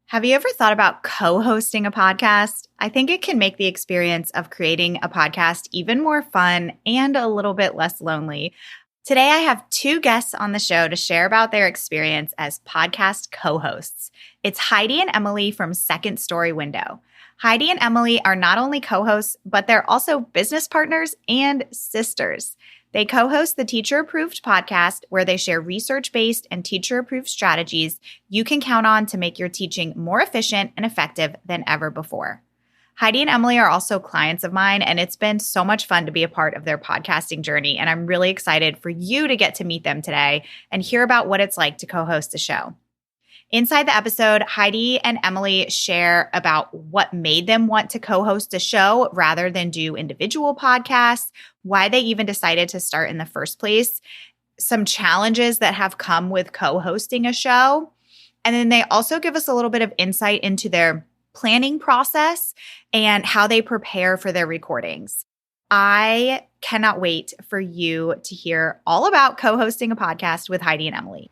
Have you ever thought about co-hosting a podcast? I think it can make the experience of creating a podcast even more fun and a little bit less lonely. Today, I have two guests on the show to share about their experience as podcast co-hosts. It's Heidi and Emily from Second Story Window. Heidi and Emily are not only co-hosts, but they're also business partners and sisters. They co-host the Teacher Approved podcast, where they share research-based and teacher-approved strategies you can count on to make your teaching more efficient and effective than ever before. Heidi and Emily are also clients of mine, and it's been so much fun to be a part of their podcasting journey, and I'm really excited for you to get to meet them today and hear about what it's like to co-host a show. Inside the episode, Heidi and Emily share about what made them want to co-host a show rather than do individual podcasts, why they even decided to start in the first place, some challenges that have come with co-hosting a show, and then they also give us a little bit of insight into their planning process and how they prepare for their recordings. I cannot wait for you to hear all about co-hosting a podcast with Heidi and Emily.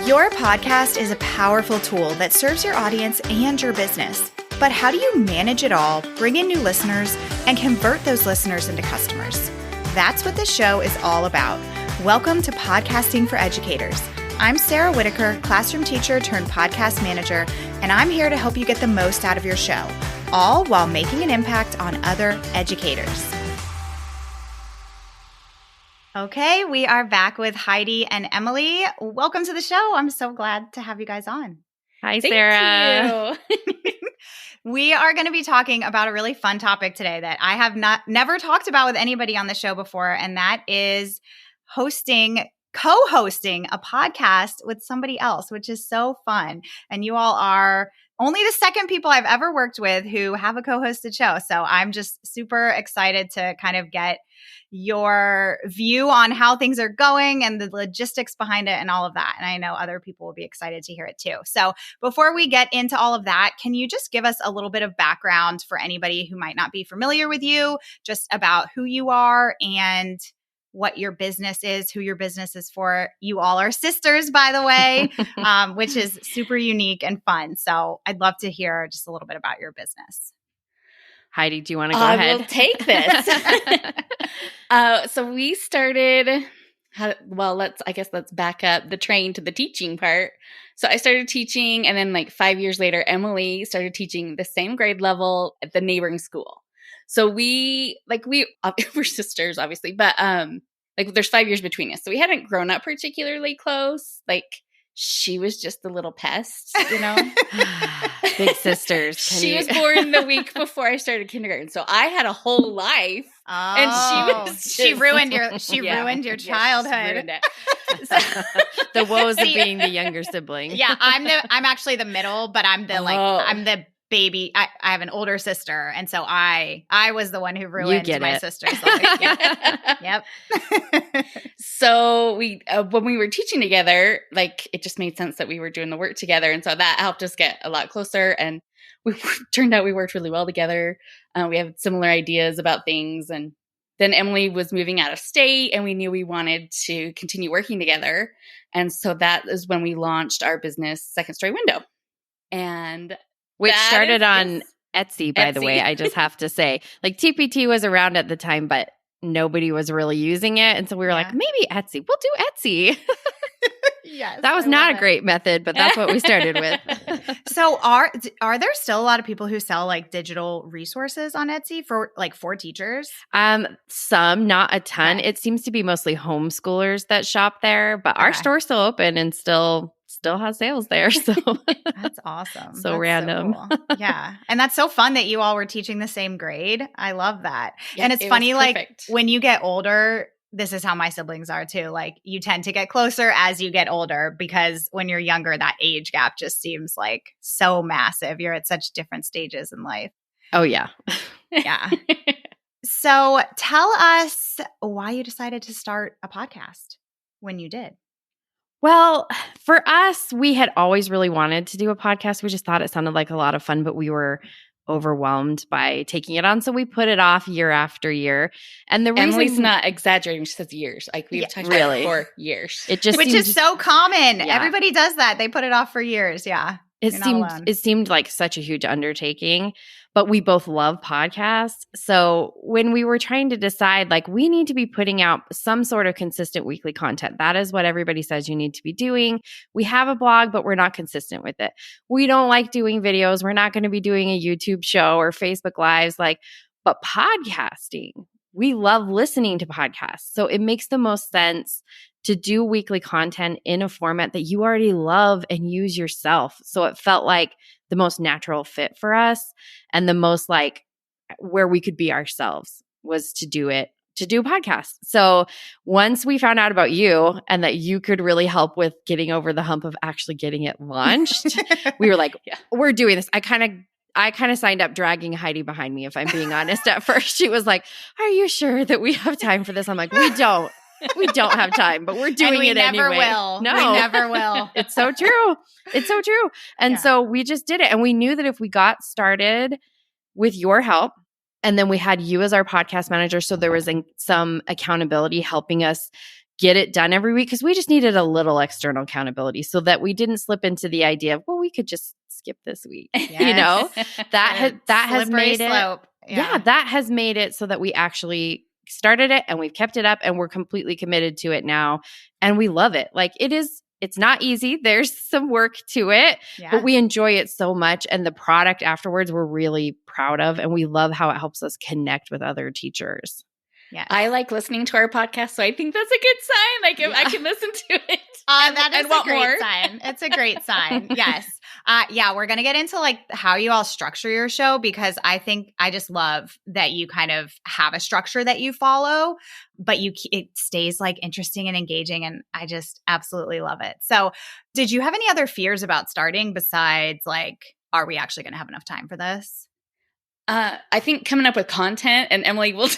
Your podcast is a powerful tool that serves your audience and your business. But how do you manage it all, bring in new listeners, and convert those listeners into customers? That's what this show is all about. Welcome to Podcasting for Educators. I'm Sarah Whitaker, classroom teacher turned podcast manager, and I'm here to help you get the most out of your show, all while making an impact on other educators. Okay, we are back with Heidi and Emily. Welcome to the show. I'm so glad to have you guys on. Hi, Sarah. Thank you. We are going to be talking about a really fun topic today that I have never talked about with anybody on the show before, and that is co-hosting a podcast with somebody else, which is so fun. And you all are only the second people I've ever worked with who have a co-hosted show. So I'm just super excited to kind of get your view on how things are going and the logistics behind it and all of that. And I know other people will be excited to hear it too. So before we get into all of that, can you just give us a little bit of background for anybody who might not be familiar with you, just about who you are and what your business is, who your business is for? You all are sisters, by the way, which is super unique and fun. So I'd love to hear just a little bit about your business. Heidi, do you want to go ahead? I will take this. So we started, let's back up the train to the teaching part. So I started teaching, and then like 5 years later, Emily started teaching the same grade level at the neighboring school. So we're sisters, obviously, but there's 5 years between us. So we hadn't grown up particularly close. Like, she was just a little pest, you know? Big sisters. She was born the week before I started kindergarten. So I had a whole life. Oh, and she ruined your childhood. Ruined it. The woes of being the younger sibling. Yeah, I'm actually the middle, but I'm the baby. I have an older sister, and so I was the one who ruined my sister's life. Yep. So we when we were teaching together, like, it just made sense that we were doing the work together, and so that helped us get a lot closer. And turned out we worked really well together. We have similar ideas about things, and then Emily was moving out of state, and we knew we wanted to continue working together, and so that is when we launched our business, Second Story Window, and which started on Etsy, by the way, I just have to say. Like, TPT was around at the time, but nobody was really using it. And so we were like, maybe Etsy. We'll do Etsy. Yes. That was not a great method, but that's what we started with. So are there still a lot of people who sell like digital resources on Etsy for teachers? Some, not a ton. Okay. It seems to be mostly homeschoolers that shop there, but our store's still open and still has sales there. So that's awesome. So that's random. So cool. Yeah. And that's so fun that you all were teaching the same grade. I love that. Yeah, and it's funny, like, when you get older, this is how my siblings are too. Like, you tend to get closer as you get older, because when you're younger, that age gap just seems like so massive. You're at such different stages in life. Oh, yeah. Yeah. So tell us why you decided to start a podcast when you did. Well, for us, we had always really wanted to do a podcast. We just thought it sounded like a lot of fun, but we were overwhelmed by taking it on. So we put it off year after year. And the reason Emily's not exaggerating. She says years. Like, we've talked about it for years. It just Which is so common. Yeah. Everybody does that. They put it off for years. Yeah. You're not alone. It seemed like such a huge undertaking, but we both love podcasts. So when we were trying to decide, like, we need to be putting out some sort of consistent weekly content. That is what everybody says you need to be doing. We have a blog, but we're not consistent with it. We don't like doing videos. We're not going to be doing a YouTube show or Facebook Lives, but podcasting, we love listening to podcasts. So it makes the most sense to do weekly content in a format that you already love and use yourself. So it felt like the most natural fit for us, and the most like where we could be ourselves was to do a podcast. So once we found out about you and that you could really help with getting over the hump of actually getting it launched, we were like, we're doing this. I kind of signed up dragging Heidi behind me, if I'm being honest. At first, she was like, "Are you sure that we have time for this?" I'm like, "We don't. We don't have time, but we're doing it anyway." Will. No, we never will. It's so true. It's so true. And so we just did it. And we knew that if we got started with your help, and then we had you as our podcast manager, so there was some accountability helping us get it done every week, because we just needed a little external accountability so that we didn't slip into the idea of, well, we could just skip this week. Yes. that has made slope. that has made it so that we actually started it and we've kept it up and we're completely committed to it now. And we love it. Like, it's not easy. There's some work to it, but we enjoy it so much. And the product afterwards, we're really proud of. And we love how it helps us connect with other teachers. Yeah. I like listening to our podcast, so I think that's a good sign. Like, if I can listen to it. That is a great sign. It's a great sign. Yes. We're going to get into like how you all structure your show, because I just love that you kind of have a structure that you follow, but it stays like interesting and engaging. And I just absolutely love it. So did you have any other fears about starting besides like, are we actually going to have enough time for this? I think coming up with content, and Emily will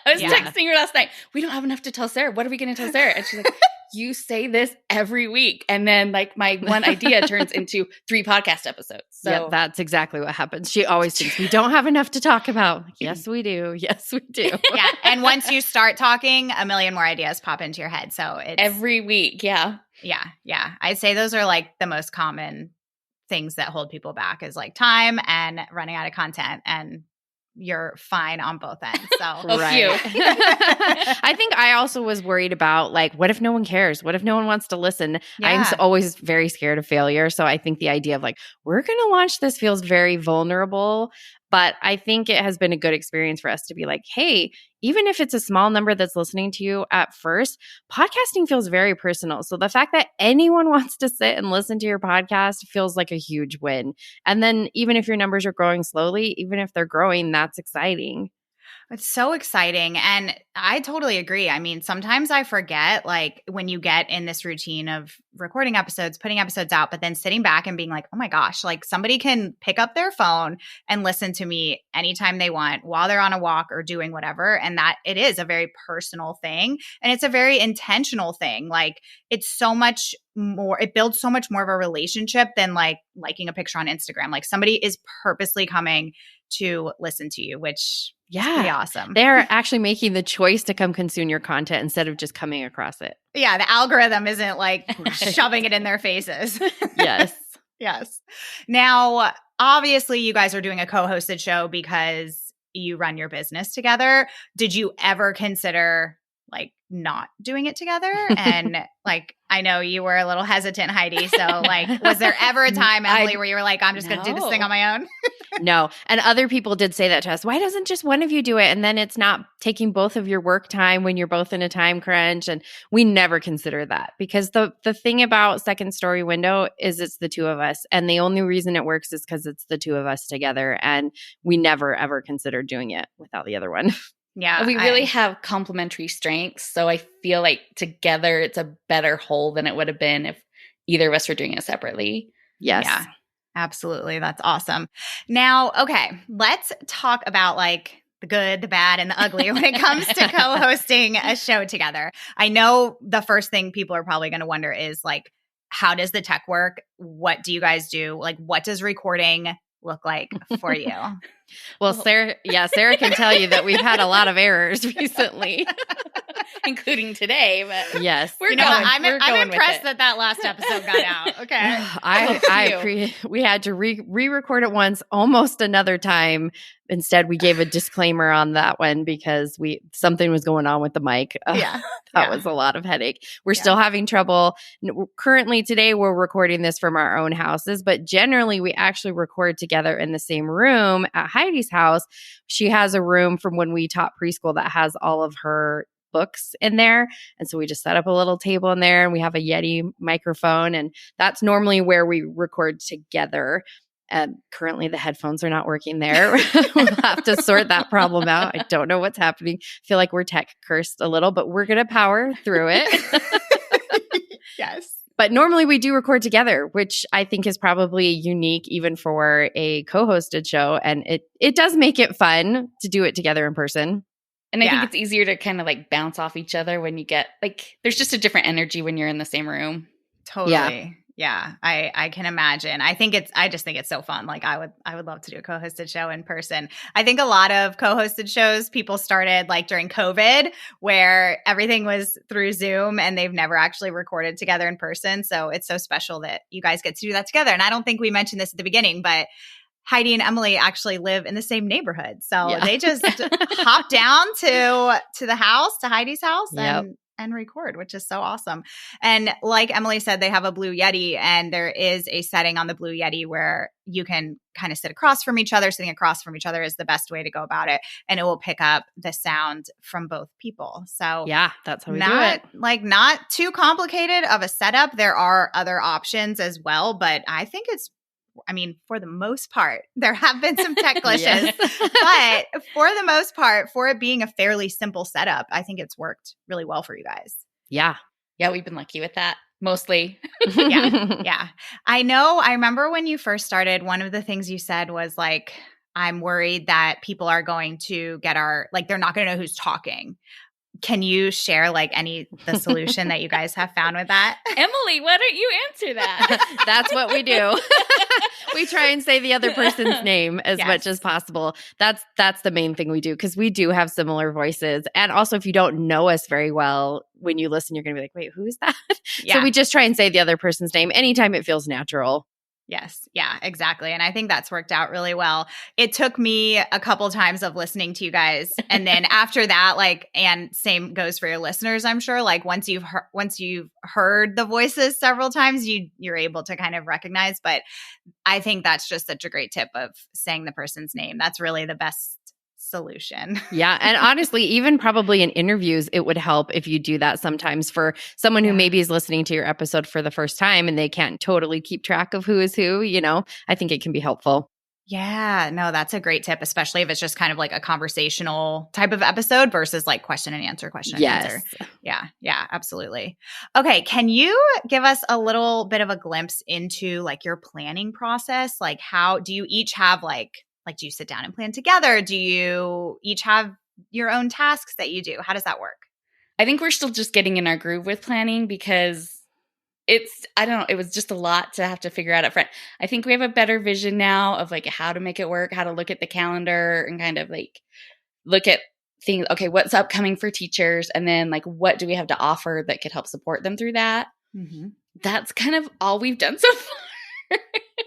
I was texting her last night. We don't have enough to tell Sarah. What are we going to tell Sarah? And she's like, you say this every week. And then like my one idea turns into 3 podcast episodes. So that's exactly what happens. She always thinks we don't have enough to talk about. Yes, we do. Yes, we do. Yeah. And once you start talking, a million more ideas pop into your head. So it's every week. Yeah. Yeah. Yeah. I'd say those are like the most common things that hold people back, is like time and running out of content, and you're fine on both ends. So right. I think I also was worried about like, what if no one cares? What if no one wants to listen? I'm always very scared of failure. So I think the idea of like, we're going to launch this feels very vulnerable. But I think it has been a good experience for us to be like, hey, even if it's a small number that's listening to you at first, podcasting feels very personal. So the fact that anyone wants to sit and listen to your podcast feels like a huge win. And then even if your numbers are growing slowly, even if they're growing, that's exciting. It's so exciting. And I totally agree. I mean, sometimes I forget, like, when you get in this routine of recording episodes, putting episodes out, but then sitting back and being like, oh my gosh, like somebody can pick up their phone and listen to me anytime they want while they're on a walk or doing whatever. And that it is a very personal thing. And it's a very intentional thing. Like, it's so much more, it builds so much more of a relationship than like liking a picture on Instagram. Like, somebody is purposely coming to listen to you, which is pretty awesome. They're actually making the choice to come consume your content instead of just coming across it. Yeah, the algorithm isn't like shoving it in their faces. Yes. Yes. Now, obviously, you guys are doing a co-hosted show because you run your business together. Did you ever consider like not doing it together? And like, I know you were a little hesitant, Heidi. So like, was there ever a time, Emily, where you were like, I'm just going to do this thing on my own? No. And other people did say that to us. Why doesn't just one of you do it? And then it's not taking both of your work time when you're both in a time crunch. And we never consider that, because the thing about Second Story Window is it's the two of us. And the only reason it works is because it's the two of us together. And we never, ever considered doing it without the other one. Yeah. We really have complementary strengths. So I feel like together it's a better whole than it would have been if either of us were doing it separately. Yes. Yeah, absolutely. That's awesome. Now, okay, let's talk about like the good, the bad, and the ugly when it comes to co-hosting a show together. I know the first thing people are probably going to wonder is like, how does the tech work? What do you guys do? Like, what does recording look like for you? Well, Sarah can tell you that we've had a lot of errors recently. Including today, but yes, I'm impressed that last episode got out. Okay, we had to re-record it once, almost another time. Instead, we gave a disclaimer on that one because something was going on with the mic. That was a lot of headache. We're still having trouble. Currently, today we're recording this from our own houses, but generally we actually record together in the same room at Heidi's house. She has a room from when we taught preschool that has all of her books in there. And so we just set up a little table in there and we have a Yeti microphone. And that's normally where we record together. Currently, the headphones are not working there. We'll have to sort that problem out. I don't know what's happening. I feel like we're tech cursed a little, but we're going to power through it. Yes. But normally we do record together, which I think is probably unique even for a co-hosted show. And it does make it fun to do it together in person. And I think it's easier to kind of like bounce off each other when you get there's just a different energy when you're in the same room. Totally. Yeah. I can imagine. I just think it's so fun. Like I would love to do a co-hosted show in person. I think a lot of co-hosted shows people started like during COVID where everything was through Zoom and they've never actually recorded together in person. So it's so special that you guys get to do that together. And I don't think we mentioned this at the beginning, but Heidi and Emily actually live in the same neighborhood. So they just hop down to the house, to Heidi's house and record, which is so awesome. And like Emily said, they have a Blue Yeti and there is a setting on the Blue Yeti where you can kind of sit across from each other. Sitting across from each other is the best way to go about it. And it will pick up the sound from both people. So that's how we do it. Not too complicated of a setup. There are other options as well, but I think for the most part, there have been some tech glitches, but for the most part, for it being a fairly simple setup, I think it's worked really well for you guys. Yeah. Yeah, we've been lucky with that, mostly. Yeah. I remember when you first started, one of the things you said was like, I'm worried that people are going to get they're not going to know who's talking. Can you share the solution that you guys have found with that? Emily, why don't you answer that? That's what we do. We try and say the other person's name as much as possible. That's the main thing we do because we do have similar voices. And also if you don't know us very well, when you listen, you're going to be like, wait, who is that? Yeah. So we just try and say the other person's name anytime it feels natural. Yes. Yeah, exactly. And I think that's worked out really well. It took me a couple times of listening to you guys. And then after that, and same goes for your listeners, I'm sure, once you've heard the voices several times, you're able to kind of recognize. But I think that's just such a great tip of saying the person's name. That's really the best solution. Yeah. And honestly, even probably in interviews, it would help if you do that sometimes for someone who maybe is listening to your episode for the first time and they can't totally keep track of who is who, I think it can be helpful. Yeah, no, that's a great tip, especially if it's just kind of like a conversational type of episode versus question and answer. Yes. Yeah, absolutely. Okay, can you give us a little bit of a glimpse into your planning process? How do you each have do you sit down and plan together? Do you each have your own tasks that you do? How does that work? I think we're still just getting in our groove with planning because it was just a lot to have to figure out up front. I think we have a better vision now of how to make it work, how to look at the calendar and kind of look at things. Okay, what's upcoming for teachers? And then what do we have to offer that could help support them through that? Mm-hmm. That's kind of all we've done so far.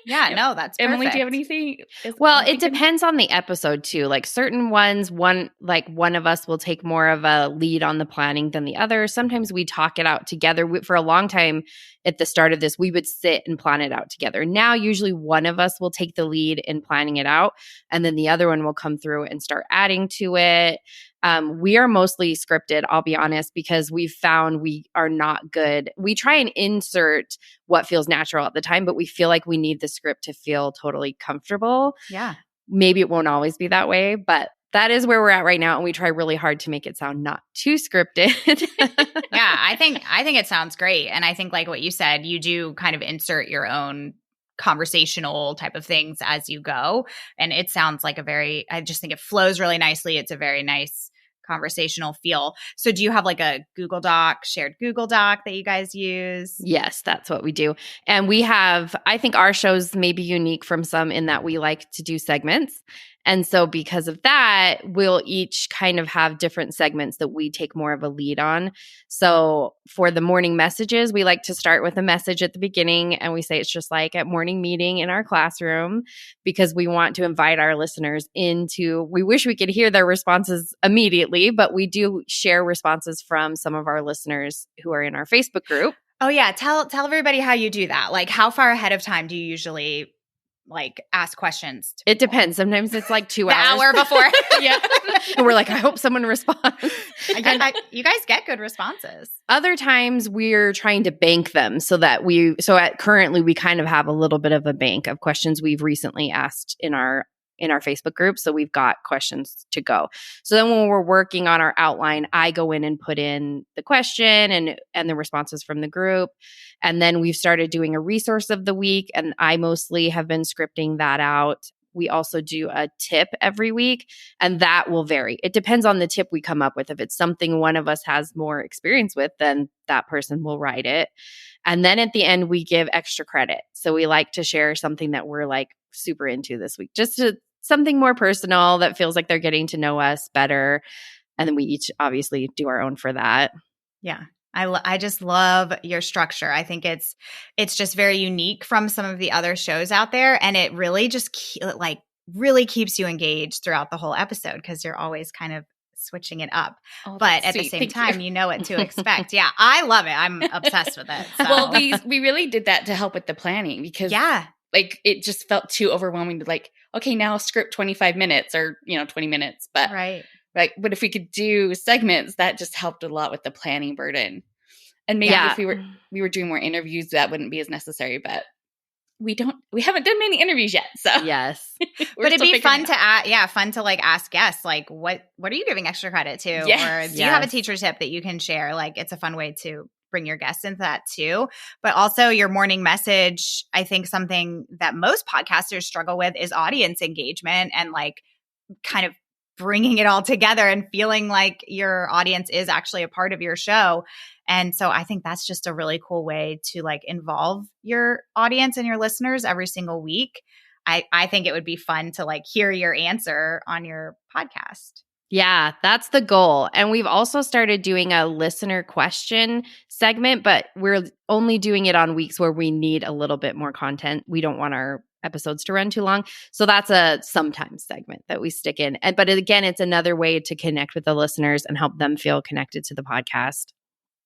Yeah, no, that's perfect. Emily, do you have anything? Well, it depends on the episode too. Certain ones, one of us will take more of a lead on the planning than the other. Sometimes we talk it out together. For a long time at the start of this, we would sit and plan it out together. Now, usually one of us will take the lead in planning it out, and then the other one will come through and start adding to it. We are mostly scripted, I'll be honest, because we've found we are not good. We try and insert what feels natural at the time, but we feel like we need the script to feel totally comfortable. Yeah. Maybe it won't always be that way, but that is where we're at right now. And we try really hard to make it sound not too scripted. Yeah, I think it sounds great. And I think what you said, you do kind of insert your own conversational type of things as you go. And it sounds I just think it flows really nicely. It's a very nice conversational feel. So do you have a Google Doc, shared Google Doc that you guys use? Yes, that's what we do. And I think our shows may be unique from some in that we like to do segments. And so because of that, we'll each kind of have different segments that we take more of a lead on. So for the morning messages, we like to start with a message at the beginning, and we say it's just like a morning meeting in our classroom, because we want to invite our listeners into, we wish we could hear their responses immediately, but we do share responses from some of our listeners who are in our Facebook group. Oh yeah, tell everybody how you do that. Like, how far ahead of time do you usually ask questions to It people? depends. Sometimes it's like 2 The hours. hour before. Yeah. And we're like, I hope someone responds. You guys get good responses. Other times we're trying to bank them currently we kind of have a little bit of a bank of questions we've recently asked in our Facebook group. So we've got questions to go. So then when we're working on our outline, I go in and put in the question and the responses from the group. And then we've started doing a resource of the week, and I mostly have been scripting that out. We also do a tip every week, and that will vary. It depends on the tip we come up with. If it's something one of us has more experience with, then that person will write it. And then at the end, we give extra credit. So we like to share something that we're like super into this week, something more personal that feels like they're getting to know us better. And then we each obviously do our own for that. Yeah. I just love your structure. I think it's just very unique from some of the other shows out there, and it really just really keeps you engaged throughout the whole episode because you're always kind of switching it up. Oh, but at the same time, you know what to expect. Yeah, I love it. I'm obsessed with it. So. Well, we really did that to help with the planning because it just felt too overwhelming to okay, now script 25 minutes or 20 minutes, but right. But if we could do segments, that just helped a lot with the planning burden. And maybe if we were doing more interviews, that wouldn't be as necessary. But we haven't done many interviews yet. So yes, but it'd be fun to ask guests what are you giving extra credit to, or do you have a teacher tip that you can share? It's a fun way to bring your guests into that too. But also your morning message. I think something that most podcasters struggle with is audience engagement and kind of bringing it all together and feeling like your audience is actually a part of your show. And so I think that's just a really cool way to involve your audience and your listeners every single week. I think it would be fun to hear your answer on your podcast. Yeah, that's the goal. And we've also started doing a listener question segment, but we're only doing it on weeks where we need a little bit more content. We don't want our episodes to run too long. So that's a sometimes segment that we stick in. But again, it's another way to connect with the listeners and help them feel connected to the podcast.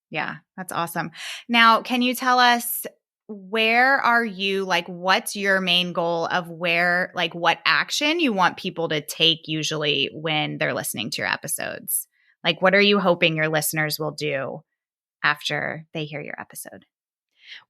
Yeah, that's awesome. Now, can you tell us, where are you, what's your main goal of what action you want people to take usually when they're listening to your episodes? What are you hoping your listeners will do after they hear your episode?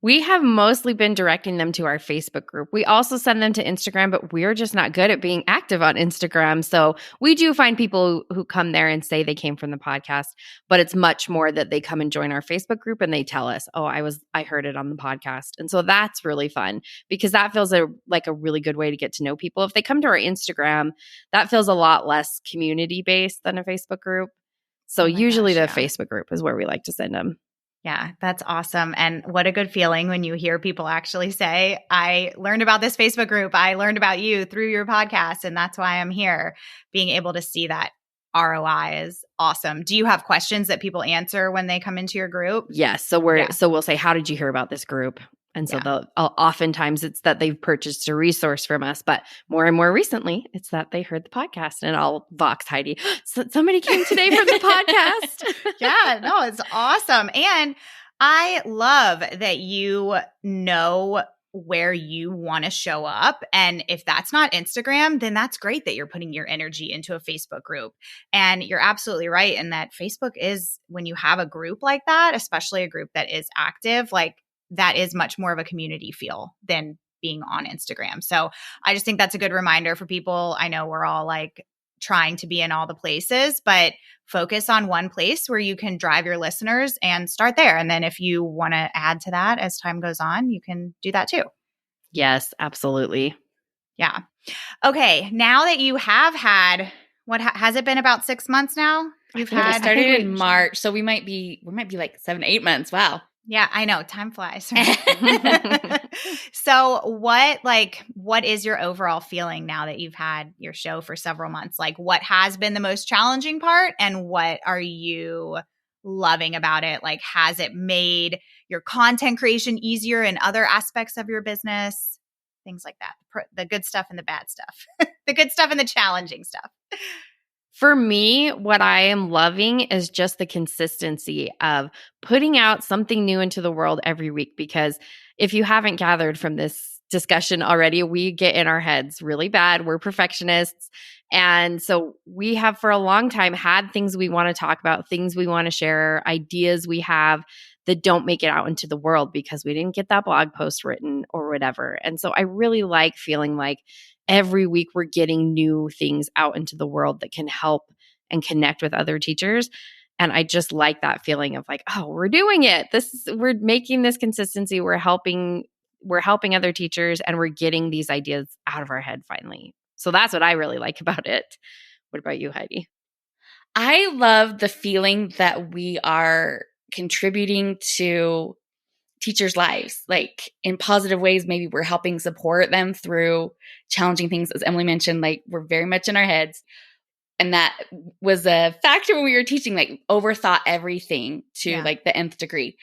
We have mostly been directing them to our Facebook group. We also send them to Instagram, but we're just not good at being active on Instagram. So we do find people who come there and say they came from the podcast, but it's much more that they come and join our Facebook group and they tell us, oh, I heard it on the podcast. And so that's really fun because that feels like a really good way to get to know people. If they come to our Instagram, that feels a lot less community-based than a Facebook group. So usually the Facebook group is where we like to send them. Yeah, that's awesome. And what a good feeling when you hear people actually say, I learned about this Facebook group. I learned about you through your podcast, and that's why I'm here. Being able to see that ROI is awesome. Do you have questions that people answer when they come into your group? Yes. So we'll say, how did you hear about this group? And so oftentimes it's that they've purchased a resource from us, but more and more recently, it's that they heard the podcast. And I'll vox Heidi, somebody came today from the podcast. Yeah, no, it's awesome. And I love that you know where you want to show up. And if that's not Instagram, then that's great that you're putting your energy into a Facebook group. And you're absolutely right in that Facebook is, when you have a group like that, especially a group that is active, that is much more of a community feel than being on Instagram. So I just think that's a good reminder for people. I know we're all trying to be in all the places, but focus on one place where you can drive your listeners and start there. And then if you want to add to that as time goes on, you can do that too. Yes, absolutely. Yeah. Okay. Now that you have had, has it been about 6 months now? We started in March. So we might be 7, 8 months. Wow. Yeah, I know. Time flies. So what is your overall feeling now that you've had your show for several months? Like, what has been the most challenging part and what are you loving about it? Like, has it made your content creation easier in other aspects of your business? Things like that. The good stuff and the bad stuff. The good stuff and the challenging stuff. For me, what I am loving is just the consistency of putting out something new into the world every week. Because if you haven't gathered from this discussion already, we get in our heads really bad. We're perfectionists. And so we have for a long time had things we want to talk about, things we want to share, ideas we have that don't make it out into the world because we didn't get that blog post written or whatever. And so I really like feeling like every week we're getting new things out into the world that can help and connect with other teachers. And I just like that feeling of like, oh, we're doing it. We're making this consistency. We're helping other teachers and we're getting these ideas out of our head finally. So that's what I really like about it. What about you, Heidi? I love the feeling that we are contributing to teachers' lives, like in positive ways. Maybe we're helping support them through challenging things. As Emily mentioned, like we're very much in our heads. And that was a factor when we were teaching, like overthought everything to like the nth degree.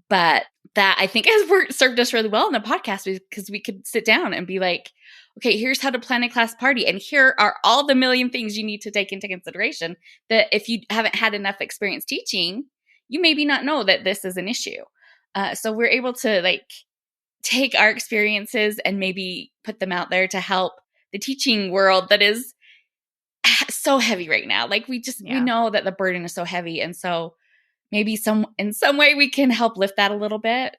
But that I think has served us really well in the podcast because we could sit down and be like, okay, here's how to plan a class party. And here are all the million things you need to take into consideration that if you haven't had enough experience teaching, you maybe not know that this is an issue. So we're able to like take our experiences and maybe put them out there to help the teaching world that is so heavy right now. Like we know that the burden is so heavy. And so maybe in some way we can help lift that a little bit.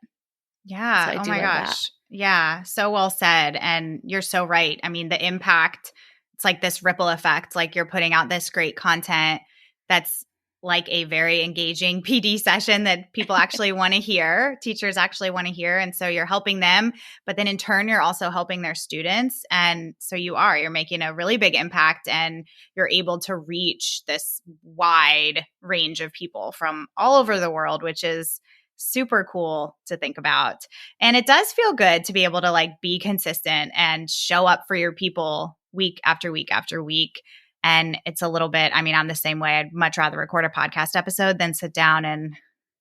Yeah. So oh my gosh. That. Yeah. So well said. And you're so right. I mean, the impact, it's like this ripple effect, like you're putting out this great content that's like a very engaging PD session that people actually want to hear, teachers actually want to hear. And so you're helping them, but then in turn, you're also helping their students. And so you're making a really big impact and you're able to reach this wide range of people from all over the world, which is super cool to think about. And it does feel good to be able to like be consistent and show up for your people week after week after week. And it's a little bit, I mean, I'm the same way. I'd much rather record a podcast episode than sit down and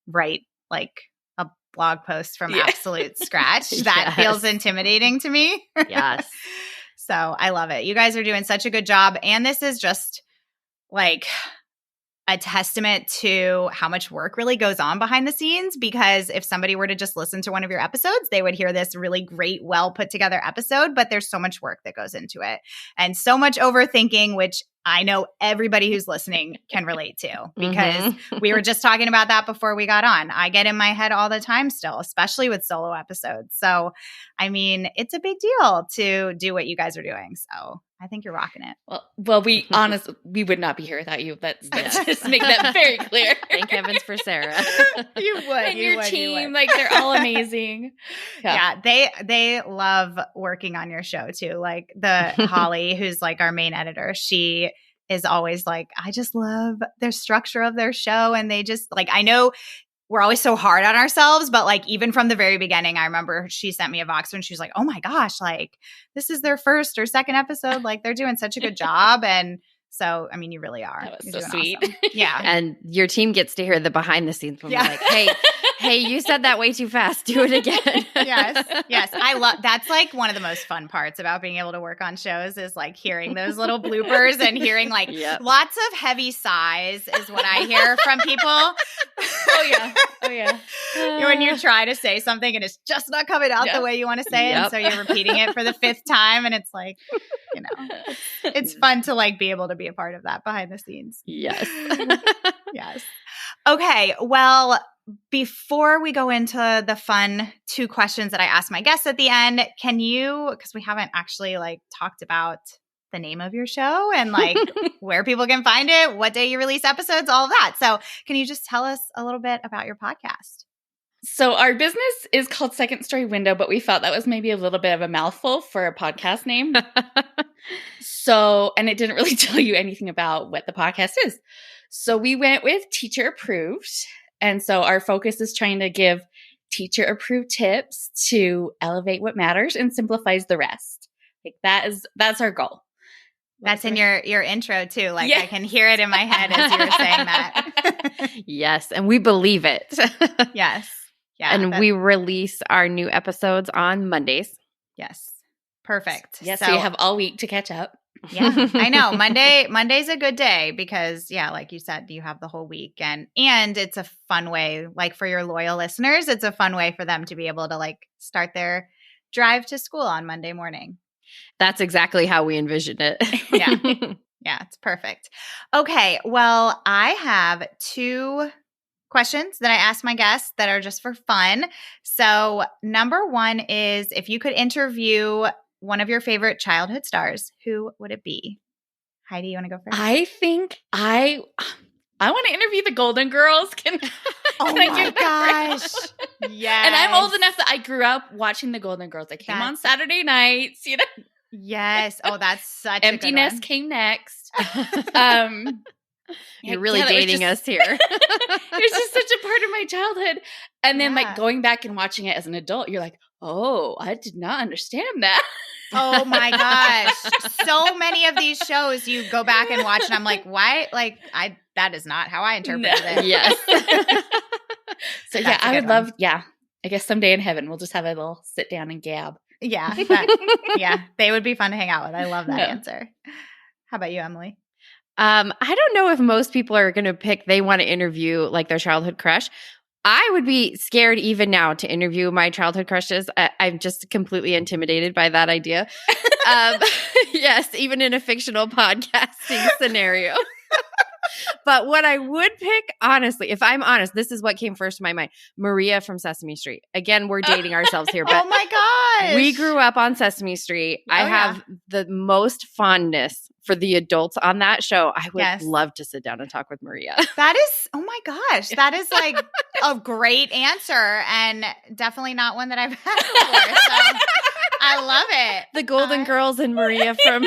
write like a blog post from absolute scratch. That feels intimidating to me. Yes. So I love it. You guys are doing such a good job. And this is just like a testament to how much work really goes on behind the scenes, because if somebody were to just listen to one of your episodes, they would hear this really great, well put together episode, but there's so much work that goes into it and so much overthinking, which I know everybody who's listening can relate to, because we were just talking about that before we got on. I get in my head all the time still, especially with solo episodes. So, I mean, it's a big deal to do what you guys are doing. So I think you're rocking it. Well, we would not be here without you. Let's just make that very clear. Thank heavens for Sarah. You would. And your team, like they're all amazing. Yeah, they love working on your show too. Like the Holly, who's like our main editor, she is always like, I just love their structure of their show. And they just like, I know we're always so hard on ourselves, but like even from the very beginning, I remember she sent me a Voxer and she was like, oh my gosh, like this is their first or second episode. Like they're doing such a good job. And so, I mean, you really are. That was so sweet. Awesome. Yeah. And your team gets to hear the behind the scenes when we're like, hey, you said that way too fast. Do it again. Yes. I love, that's like one of the most fun parts about being able to work on shows is like hearing those little bloopers and hearing like lots of heavy sighs is what I hear from people. Oh yeah. When you try to say something and it's just not coming out the way you want to say it. And so you're repeating it for the fifth time and it's like, you know, it's fun to like be able to be a part of that behind the scenes. Yes. Yes. Okay. Well, before we go into the fun 2 questions that I ask my guests at the end, can you, because we haven't actually like talked about the name of your show and like where people can find it, what day you release episodes, all of that. So can you just tell us a little bit about your podcast? So our business is called Second Story Window, but we felt that was maybe a little bit of a mouthful for a podcast name. And it didn't really tell you anything about what the podcast is. So we went with teacher approved. And so our focus is trying to give teacher-approved tips to elevate what matters and simplifies the rest. Like that's our goal. That's in your intro too. Like I can hear it in my head as you were saying that. Yes, and we believe it. Yes. Yeah. And we release our new episodes on Mondays. Yes. Perfect. Yes, so you have all week to catch up. Yeah, I know. Monday's a good day because, like you said, you have the whole week and it's a fun way, like for your loyal listeners, it's a fun way for them to be able to like start their drive to school on Monday morning. That's exactly how we envisioned it. Yeah. Yeah, it's perfect. Okay, well, I have 2 questions that I ask my guests that are just for fun. So number 1 is if you could interview one of your favorite childhood stars, who would it be? Heidi, you want to go first? I think I want to interview the Golden Girls. Oh my gosh. Yes. And I'm old enough that I grew up watching the Golden Girls. I came on Saturday nights, Yes. Oh, that's such Empty a good Nest one. came next. You're really dating us here. It was just such a part of my childhood. And then like going back and watching it as an adult, you're like, oh, I did not understand that. Oh my gosh. So many of these shows you go back and watch and I'm like, why? Like that is not how I interpreted it. Yes. So I would love, I guess someday in heaven, we'll just have a little sit down and gab. Yeah. They would be fun to hang out with. I love that answer. How about you, Emily? I don't know if most people are going to pick they want to interview like their childhood crush. I would be scared even now to interview my childhood crushes. I'm just completely intimidated by that idea. Yes, even in a fictional podcasting scenario. But what I would pick, honestly, if I'm honest, this is what came first to my mind. Maria from Sesame Street. Again, we're dating ourselves here. But oh my gosh. We grew up on Sesame Street. I have the most fondness for the adults on that show. I would love to sit down and talk with Maria. That is, oh my gosh. That is like a great answer and definitely not one that I've had before. So I love it. The Golden Girls and Maria from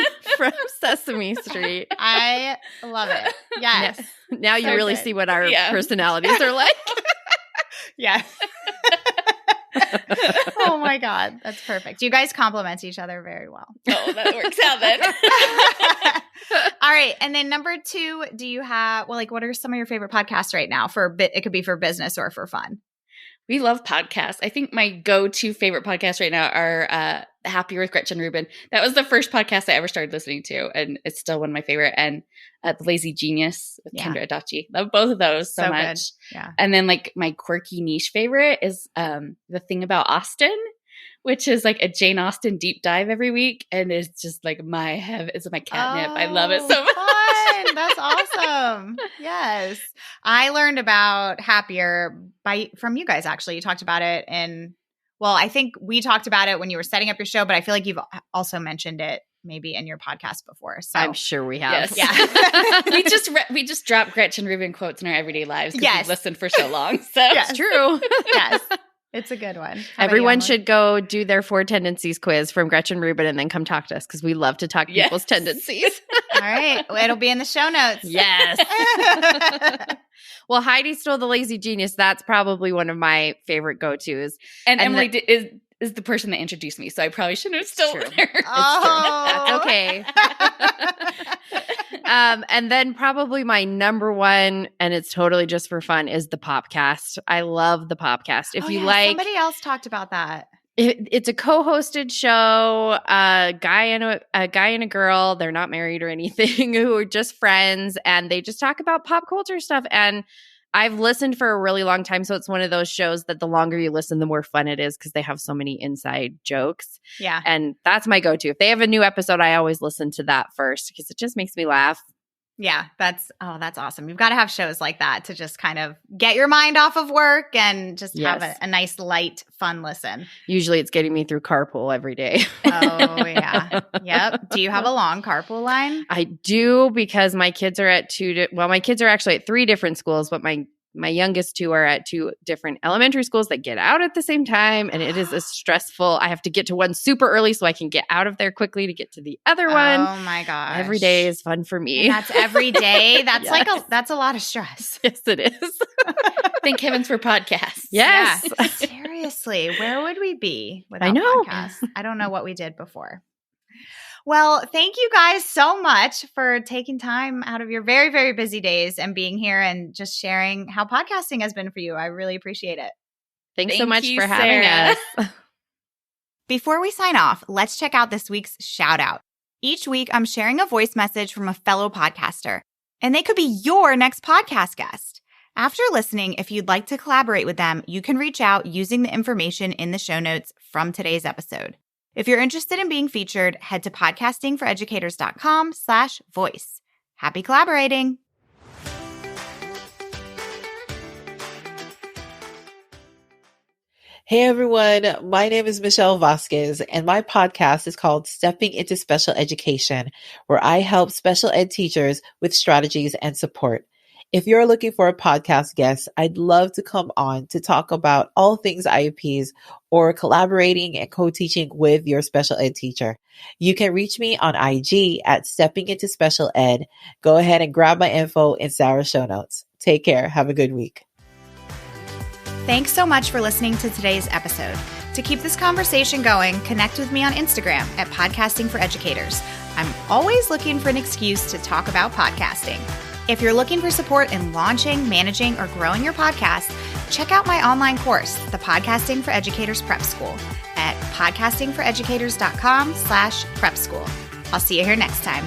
Sesame Street. I love it. Yes. Now you really see what our personalities are like. Yes. Oh my God. That's perfect. You guys complement each other very well. Oh, that works out then. All right. And then number 2, do you have, what are some of your favorite podcasts right now it could be for business or for fun? We love podcasts. I think my go-to favorite podcasts right now are Happier with Gretchen Rubin. That was the first podcast I ever started listening to, and it's still one of my favorite. And The Lazy Genius with Kendra Adachi. Love both of those so much. Good. Yeah. And then like my quirky niche favorite is The Thing About Austin, which is like a Jane Austen deep dive every week. And it's just like it's my catnip. I love it so much. Fun. That's awesome. Yes. I learned about Happier from you guys, actually. You talked about it I think we talked about it when you were setting up your show, but I feel like you've also mentioned it maybe in your podcast before. So I'm sure we have. Yes. Yeah. we just drop Gretchen Rubin quotes in our everyday lives because we've listened for so long. So it's true. Yes. It's a good one. Everyone should go do their 4 tendencies quiz from Gretchen Rubin and then come talk to us because we love to talk people's tendencies. All right. It'll be in the show notes. Yes. Well, Heidi stole The Lazy Genius. That's probably one of my favorite go-tos. And Emily is the person that introduced me, so I probably shouldn't have stolen her. Oh, that's okay. And then probably my number 1, and it's totally just for fun, is the Popcast. I love the Popcast. If you like, somebody else talked about that. It's a co-hosted show. A guy and a girl. They're not married or anything. Who are just friends, and they just talk about pop culture stuff. And I've listened for a really long time, so it's one of those shows that the longer you listen, the more fun it is because they have so many inside jokes. Yeah. And that's my go-to. If they have a new episode, I always listen to that first because it just makes me laugh. Yeah, that's awesome. You've got to have shows like that to just kind of get your mind off of work and just have a nice, light, fun listen. Usually it's getting me through carpool every day. Oh, yeah. Yep. Do you have a long carpool line? I do because my kids are at my kids are actually at 3 different schools, but my youngest 2 are at 2 different elementary schools that get out at the same time. And it is a stressful, I have to get to one super early so I can get out of there quickly to get to the other one. Oh my gosh. Every day is fun for me. And that's every day. That's that's a lot of stress. Yes, it is. Thank heavens for podcasts. Yes. Yeah. Seriously. Seriously, where would we be without know. podcasts? I don't know what we did before. Well, thank you guys so much for taking time out of your very, very busy days and being here and just sharing how podcasting has been for you. I really appreciate it. Thanks so Thank much you, for having Sarah. us. Before we sign off, let's check out this week's shout out. Each week, I'm sharing a voice message from a fellow podcaster, and they could be your next podcast guest. After listening, if you'd like to collaborate with them, you can reach out using the information in the show notes from today's episode. If you're interested in being featured, head to podcastingforeducators.com/voice. Happy collaborating. Hey everyone, my name is Michelle Vasquez and my podcast is called Stepping into Special Education, where I help special ed teachers with strategies and support. If you're looking for a podcast guest, I'd love to come on to talk about all things IEPs or collaborating and co-teaching with your special ed teacher. You can reach me on IG at Stepping Into Special Ed. Go ahead and grab my info in Sarah's show notes. Take care. Have a good week. Thanks so much for listening to today's episode. To keep this conversation going, connect with me on Instagram at Podcasting for Educators. I'm always looking for an excuse to talk about podcasting. If you're looking for support in launching, managing, or growing your podcast, check out my online course, the Podcasting for Educators Prep School, at podcastingforeducators.com/prep school. I'll see you here next time.